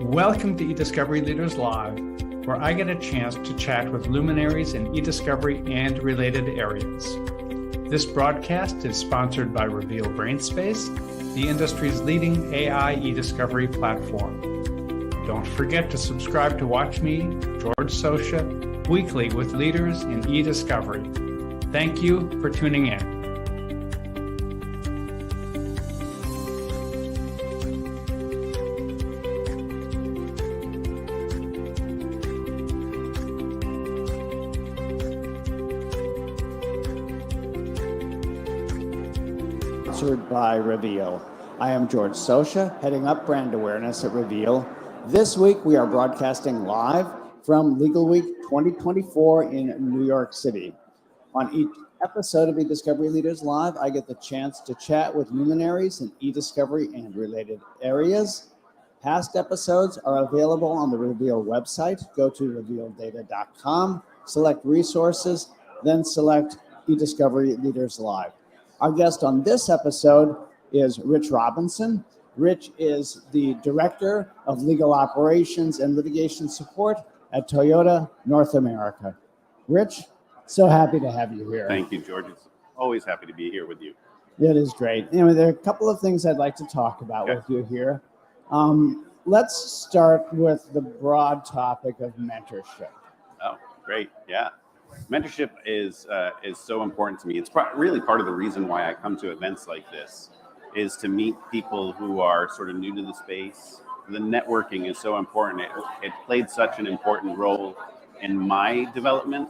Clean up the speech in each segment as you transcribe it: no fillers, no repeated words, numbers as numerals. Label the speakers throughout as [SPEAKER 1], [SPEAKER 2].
[SPEAKER 1] Welcome to eDiscovery Leaders Live, where I get a chance to chat with luminaries in eDiscovery and related areas. This broadcast is sponsored by Reveal Brainspace, the industry's leading AI eDiscovery platform. Don't forget to subscribe to watch me, George Socha, weekly with leaders in eDiscovery. Thank you for tuning in.
[SPEAKER 2] Sponsored by Reveal. I am George Socha, heading up brand awareness at Reveal. This week we are broadcasting live from Legalweek 2024 in New York City. On each episode of eDiscovery Leaders Live, I get the chance to chat with luminaries in eDiscovery and related areas. Past episodes are available on the Reveal website. Go to revealdata.com, select resources, then select eDiscovery Leaders Live. Our guest on this episode is Rich Robinson. Rich is the Director of Legal Operations and Litigation Support at Toyota North America. Rich, so happy to have you here.
[SPEAKER 3] Thank you, George. It's always happy to be here with you.
[SPEAKER 2] It is great. Anyway, there are a couple of things I'd like to talk about with you here. Let's start with the broad topic of mentorship.
[SPEAKER 3] Oh, great. Yeah. Mentorship is so important to me. It's really part of the reason why I come to events like this, is to meet people who are sort of new to the space. The networking is so important. It played such an important role in my development,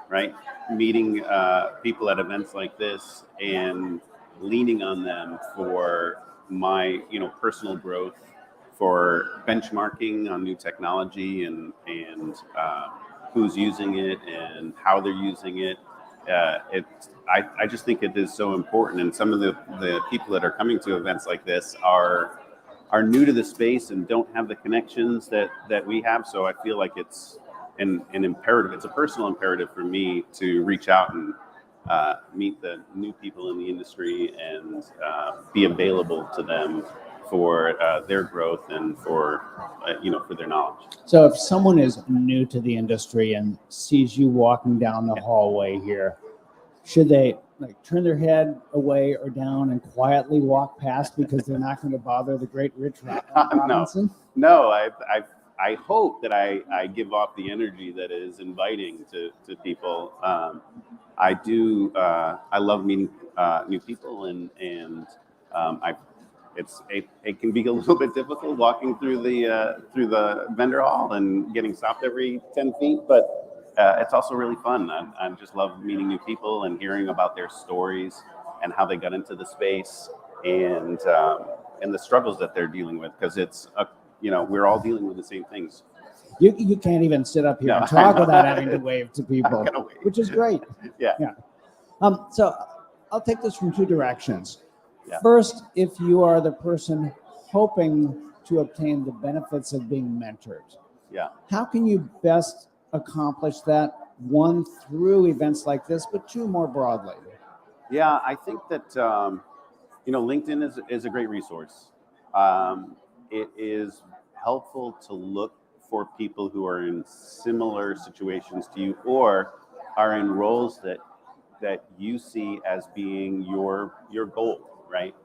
[SPEAKER 3] right? Meeting people at events like this and leaning on them for my, personal growth, for benchmarking on new technology and who's using it and how they're using it. I just think it is so important. And some of the people that are coming to events like this are new to the space and don't have the connections that we have. So I feel like it's an imperative. It's a personal imperative for me to reach out and meet the new people in the industry and be available to them for their growth and for their knowledge.
[SPEAKER 2] So if someone is new to the industry and sees you walking down the hallway here, should they turn their head away or down and quietly walk past because they're not going to bother the great Rich Robinson?
[SPEAKER 3] No, I hope that I give off the energy that is inviting to people. I do. I love meeting new people and it can be a little bit difficult walking through the vendor hall and getting stopped every 10 feet, but it's also really fun. I just love meeting new people and hearing about their stories and how they got into the space and the struggles that they're dealing with, because it's we're all dealing with the same things.
[SPEAKER 2] You can't even sit up here and talk without having to wave to people, which is great.
[SPEAKER 3] Yeah.
[SPEAKER 2] So I'll take this from two directions.
[SPEAKER 3] Yeah.
[SPEAKER 2] First, if you are the person hoping to obtain the benefits of being mentored, how can you best accomplish that? One, through events like this, but two, more broadly.
[SPEAKER 3] Yeah, I think that LinkedIn is a great resource. It is helpful to look for people who are in similar situations to you or are in roles that you see as being your goal. Right.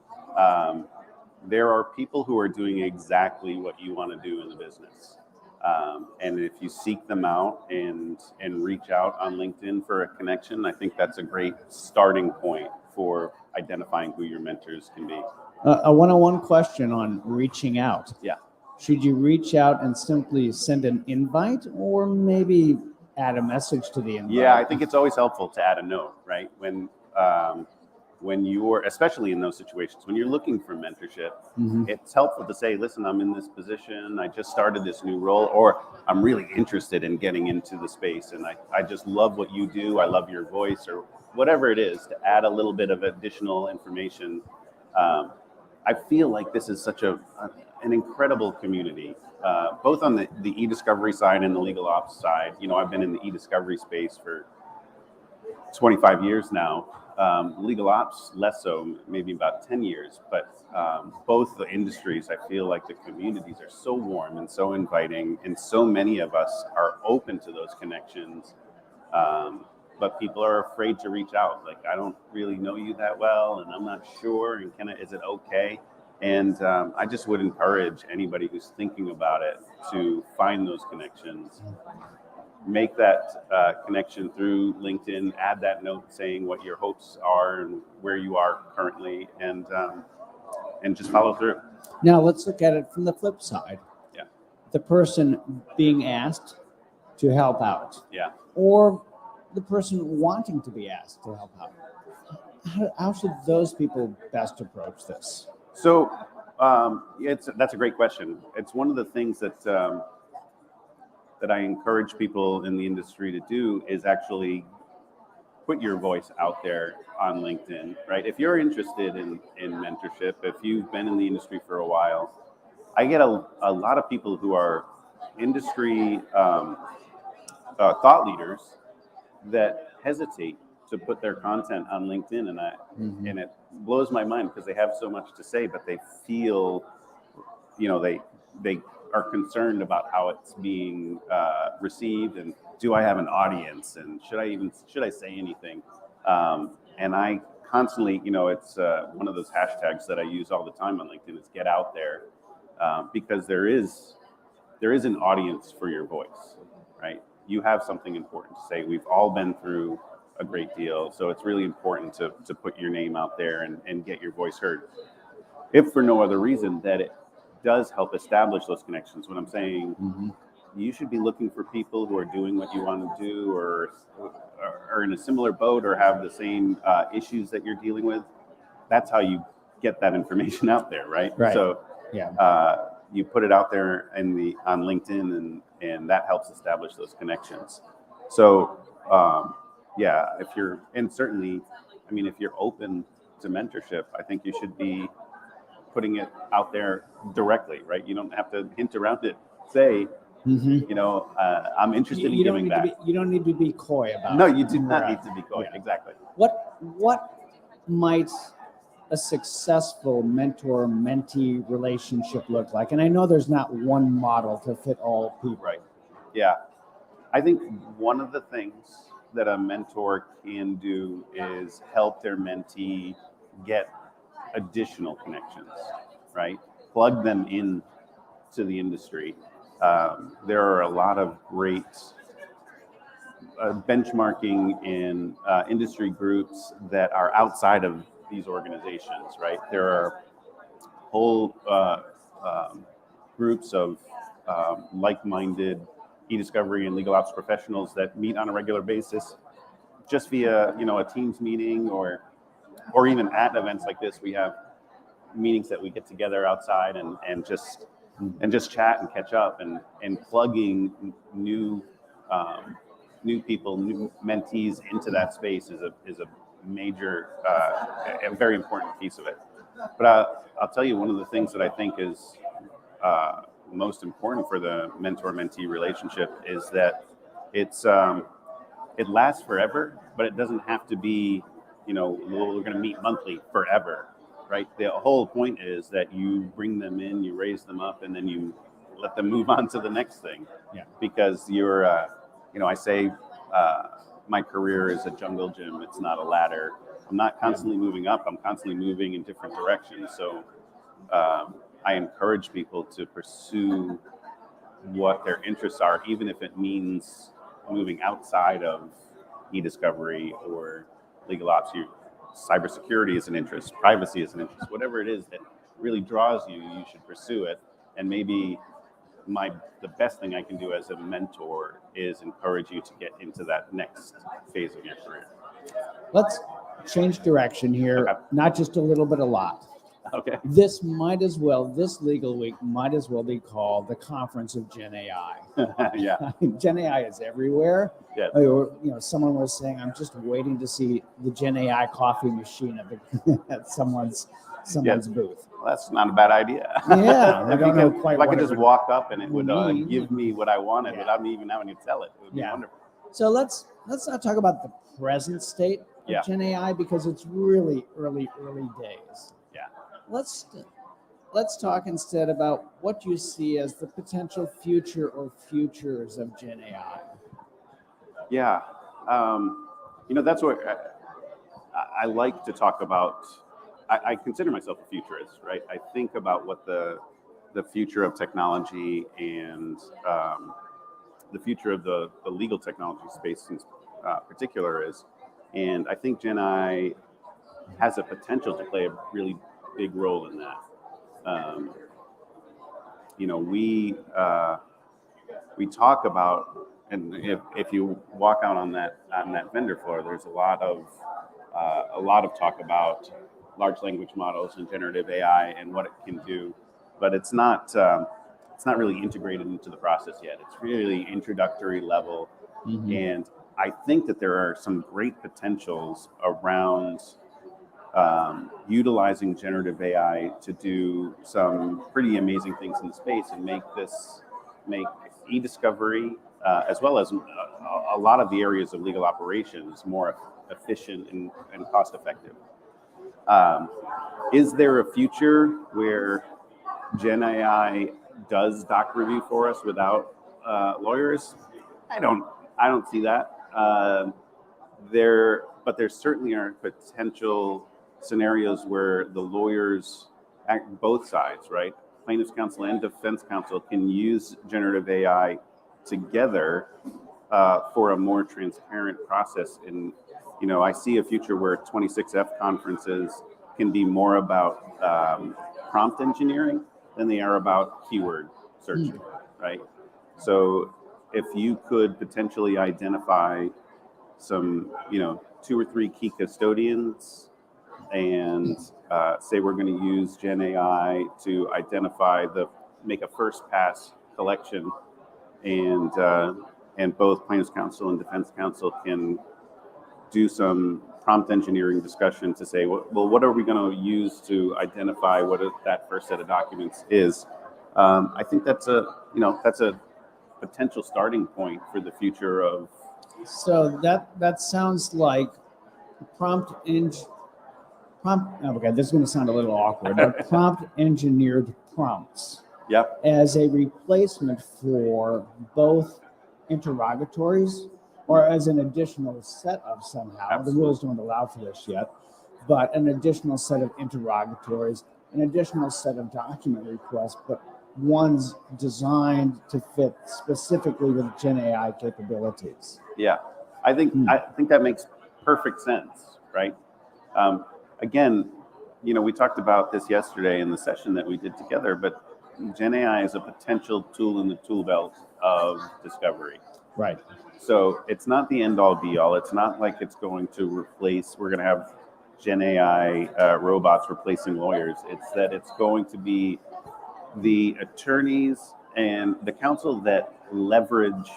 [SPEAKER 3] There are people who are doing exactly what you want to do in the business. And if you seek them out and reach out on LinkedIn for a connection, I think that's a great starting point for identifying who your mentors can be.
[SPEAKER 2] A one-on-one question on reaching out.
[SPEAKER 3] Yeah. Should
[SPEAKER 2] you reach out and simply send an invite or maybe add a message to the invite?
[SPEAKER 3] Yeah, I think it's always helpful to add a note, right? When you're, especially in those situations, when you're looking for mentorship, it's helpful to say, listen, I'm in this position, I just started this new role, or I'm really interested in getting into the space and I just love what you do, I love your voice, or whatever it is, to add a little bit of additional information. I feel like this is such an incredible community, both on the e-discovery side and the legal ops side. I've been in the e-discovery space for 25 years now. Legal ops, less so, maybe about 10 years, but both the industries, I feel like the communities are so warm and so inviting, and so many of us are open to those connections. But people are afraid to reach out. Like, I don't really know you that well, and I'm not sure, and is it okay? And I just would encourage anybody who's thinking about it to find those connections, make that connection through LinkedIn, add that note saying what your hopes are and where you are currently, and just follow through.
[SPEAKER 2] Now let's look at it from the flip side.
[SPEAKER 3] Yeah.
[SPEAKER 2] The person being asked to help out.
[SPEAKER 3] Yeah.
[SPEAKER 2] Or the person wanting to be asked to help out. How should those people best approach this?
[SPEAKER 3] So that's a great question. It's one of the things that I encourage people in the industry to do is actually put your voice out there on LinkedIn, right? If you're interested in mentorship, if you've been in the industry for a while, I get a lot of people who are industry thought leaders that hesitate to put their content on LinkedIn, and it blows my mind because they have so much to say, but they feel, they are concerned about how it's being received, and do I have an audience, and should I say anything? And I constantly, it's one of those hashtags that I use all the time on LinkedIn is get out there, because there is an audience for your voice, right? You have something important to say. We've all been through a great deal, so it's really important to put your name out there and get your voice heard. If for no other reason that it does help establish those connections. When I'm saying you should be looking for people who are doing what you want to do, or are in a similar boat, or have the same issues that you're dealing with, that's how you get that information out there, right? So you put it out there on LinkedIn, and that helps establish those connections. So if you're, and certainly, I mean, if you're open to mentorship, I think you should be putting it out there directly, right? You don't have to hint around it. Say, I'm interested in giving back.
[SPEAKER 2] You don't need to be coy about it.
[SPEAKER 3] No, you do not need to be coy. Yeah. Exactly.
[SPEAKER 2] What might a successful mentor-mentee relationship look like? And I know there's not one model to fit all people.
[SPEAKER 3] Right. Yeah. I think one of the things that a mentor can do is help their mentee get additional connections, right? Plug them in to the industry. There are a lot of great benchmarking in industry groups that are outside of these organizations, right? There are whole groups of like-minded e-discovery and legal ops professionals that meet on a regular basis, just via a Teams meeting, or even at events like this. We have meetings that we get together outside and just chat and catch up, and plugging new people, new mentees into that space is a major, a very important piece of it. But I'll tell you, one of the things that I think is most important for the mentor-mentee relationship is that it lasts forever, but it doesn't have to be, we're going to meet monthly forever, right? The whole point is that you bring them in, you raise them up, and then you let them move on to the next thing.
[SPEAKER 2] Yeah.
[SPEAKER 3] Because you're, I say my career is a jungle gym. It's not a ladder. I'm not constantly moving up. I'm constantly moving in different directions. So I encourage people to pursue what their interests are, even if it means moving outside of e-discovery or legal ops. Cybersecurity is an interest, privacy is an interest, whatever it is that really draws you, you should pursue it. And maybe the best thing I can do as a mentor is encourage you to get into that next phase of your career.
[SPEAKER 2] Let's change direction here,
[SPEAKER 3] Okay.
[SPEAKER 2] Not just a little, but a lot.
[SPEAKER 3] Okay.
[SPEAKER 2] This Legal Week might as well be called the Conference of Gen AI.
[SPEAKER 3] Yeah.
[SPEAKER 2] Gen AI is everywhere.
[SPEAKER 3] Yeah.
[SPEAKER 2] Someone was saying, I'm just waiting to see the Gen AI coffee machine at someone's booth.
[SPEAKER 3] Well, that's not a bad idea.
[SPEAKER 2] Yeah. I don't know quite
[SPEAKER 3] if I
[SPEAKER 2] what
[SPEAKER 3] could
[SPEAKER 2] it
[SPEAKER 3] just
[SPEAKER 2] would
[SPEAKER 3] walk up and it would
[SPEAKER 2] mean.
[SPEAKER 3] give me what I wanted without me even having to tell it. It would be
[SPEAKER 2] Yeah.
[SPEAKER 3] wonderful.
[SPEAKER 2] So let's not talk about the present state
[SPEAKER 3] Yeah.
[SPEAKER 2] Gen AI because it's really early days.
[SPEAKER 3] Yeah.
[SPEAKER 2] Let's talk instead about what you see as the potential future or futures of Gen AI.
[SPEAKER 3] Yeah. That's what I like to talk about. I consider myself a futurist, right? I think about what the future of technology and the future of the legal technology space in particular is. And I think Gen AI has a potential to play a really big role in that. We talk about, and if you walk out on that vendor floor, there's a lot of talk about large language models and generative AI and what it can do, but it's not really integrated into the process yet. It's really introductory level, and I think that there are some great potentials around utilizing generative AI to do some pretty amazing things in the space and make e-discovery as well as a lot of the areas of legal operations more efficient and cost effective. Is there a future where Gen AI does doc review for us without lawyers? I don't see that. But there certainly are potential scenarios where the lawyers act both sides, right? Plaintiff's counsel and defense counsel can use generative AI together for a more transparent process. And I see a future where 26F conferences can be more about prompt engineering than they are about keyword searching, right? So if you could potentially identify some, 2 or 3 key custodians and say we're going to use Gen AI to identify make a first pass collection, and both plaintiff's counsel and defense counsel can do some prompt engineering discussion to say, well, what are we going to use to identify what that first set of documents is? I think that's a potential starting point for the future of.
[SPEAKER 2] So that sounds like prompt. Oh, okay, this is going to sound a little awkward. But prompt engineered prompts.
[SPEAKER 3] Yep.
[SPEAKER 2] As a replacement for both interrogatories or as an additional set of somehow.
[SPEAKER 3] Absolutely.
[SPEAKER 2] The rules don't allow for this yet, but an additional set of interrogatories, an additional set of document requests, but one's designed to fit specifically with Gen AI capabilities.
[SPEAKER 3] Yeah, I think that makes perfect sense, right? Again, we talked about this yesterday in the session that we did together, but Gen AI is a potential tool in the tool belt of discovery.
[SPEAKER 2] Right.
[SPEAKER 3] So it's not the end all be all. It's not like it's going to we're going to have Gen AI robots replacing lawyers. It's that it's going to be the attorneys and the counsel that leverage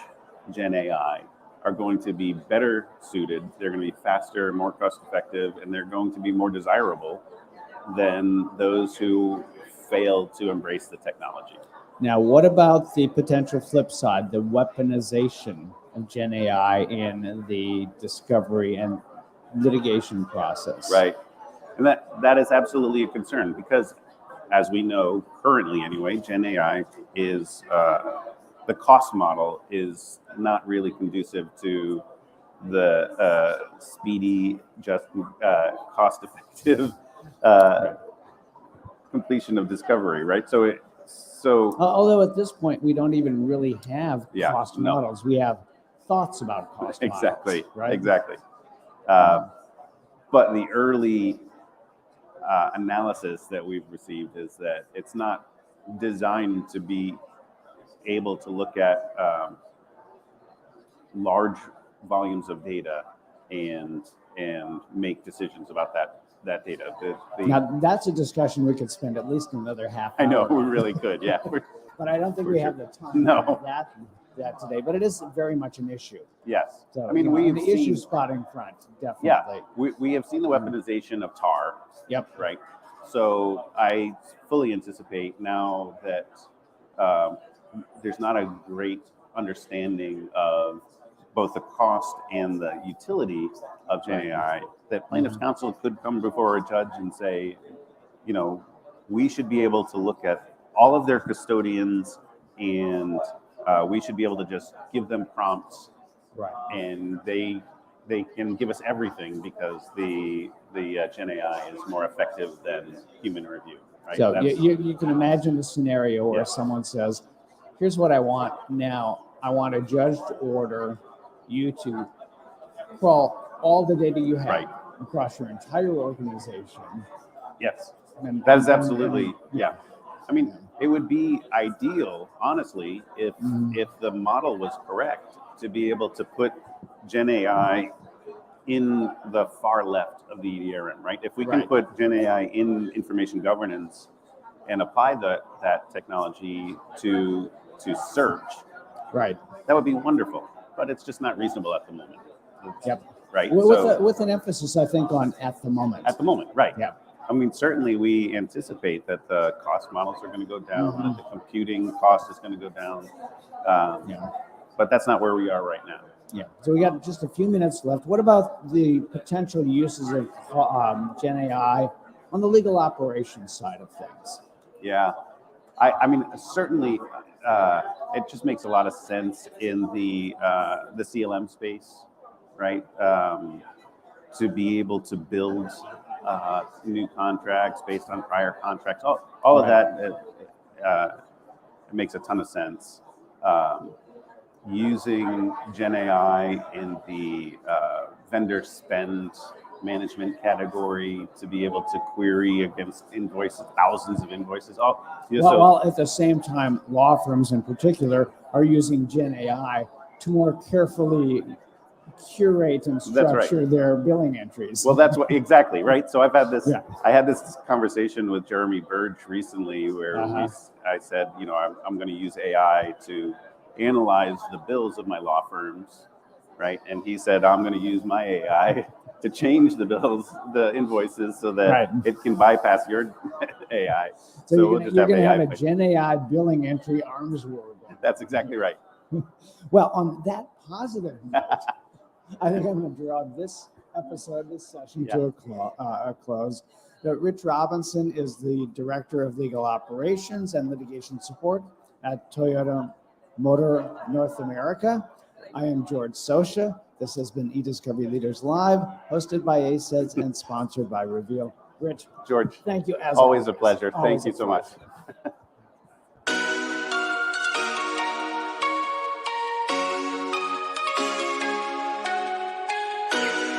[SPEAKER 3] Gen AI are going to be better suited. They're going to be faster, more cost effective, and they're going to be more desirable than those who fail to embrace the technology.
[SPEAKER 2] Now, what about the potential flip side, the weaponization of Gen AI in the discovery and litigation process?
[SPEAKER 3] Right. And that is absolutely a concern because, as we know currently anyway, Gen AI is the cost model is not really conducive to the speedy, just cost-effective completion of discovery, right?
[SPEAKER 2] Although at this point we don't even really have cost models, we have thoughts about cost
[SPEAKER 3] exactly,
[SPEAKER 2] models, right?
[SPEAKER 3] Exactly. But the early analysis that we've received is that it's not designed to be able to look at large volumes of data and make decisions about that data.
[SPEAKER 2] Now that's a discussion we could spend at least another half hour.
[SPEAKER 3] I know, we really could, yeah.
[SPEAKER 2] But I don't think we have the time
[SPEAKER 3] no.
[SPEAKER 2] for that today. But it is very much an issue.
[SPEAKER 3] Yes.
[SPEAKER 2] So,
[SPEAKER 3] I mean, we've
[SPEAKER 2] the
[SPEAKER 3] seen
[SPEAKER 2] issue spotting front, definitely.
[SPEAKER 3] Yeah, we have seen the weaponization of tar.
[SPEAKER 2] Yep.
[SPEAKER 3] Right. So I fully anticipate now that there's not a great understanding of both the cost and the utility of Gen AI, that plaintiff's counsel could come before a judge and say, we should be able to look at all of their custodians, and we should be able to just give them prompts,
[SPEAKER 2] Right.
[SPEAKER 3] and they can give us everything because the Gen AI is more effective than human review. Right?
[SPEAKER 2] So you can imagine the scenario where someone says, here's what I want now. I want a judge to order you to crawl all the data you have across your entire organization.
[SPEAKER 3] Yes, that is absolutely, I mean, it would be ideal, honestly, if the model was correct, to be able to put Gen AI in the far left of the EDRM, right? If we can put Gen AI in information governance and apply that technology to search, that would be wonderful. But it's just not reasonable at the moment. Right.
[SPEAKER 2] With an emphasis, I think, on at the moment.
[SPEAKER 3] At the moment, right.
[SPEAKER 2] Yeah.
[SPEAKER 3] I mean, certainly we anticipate that the cost models are going to go down, that the computing cost is going to go down. But that's not where we are right now.
[SPEAKER 2] Yeah. So we got just a few minutes left. What about the potential uses of Gen AI on the legal operations side of things?
[SPEAKER 3] Yeah. I mean, certainly it just makes a lot of sense in the CLM space, right? To be able to build new contracts based on prior contracts, all of that, it makes a ton of sense. Using Gen AI in the vendor spend management category to be able to query against invoices, thousands of invoices.
[SPEAKER 2] While at the same time, law firms in particular are using Gen AI to more carefully curate and structure their billing entries.
[SPEAKER 3] Well, that's what exactly, right? So I've had this. I had this conversation with Jeremy Burge recently, where I said, I'm going to use AI to analyze the bills of my law firms, right? And he said, I'm going to use my AI to change the bills, the invoices, so that it can bypass your AI.
[SPEAKER 2] So you're going to have a Gen AI billing entry arms war.
[SPEAKER 3] That's exactly right.
[SPEAKER 2] Well, on that positive note, I think I'm going to draw this session to a close. Rich Robinson is the Director of Legal Operations and Litigation Support at Toyota Motor North America. I am George Socha. This has been eDiscovery Leaders Live, hosted by ACEDS and sponsored by Reveal. Rich,
[SPEAKER 3] George,
[SPEAKER 2] thank you as
[SPEAKER 3] always a pleasure.
[SPEAKER 2] Always
[SPEAKER 3] thank you so much.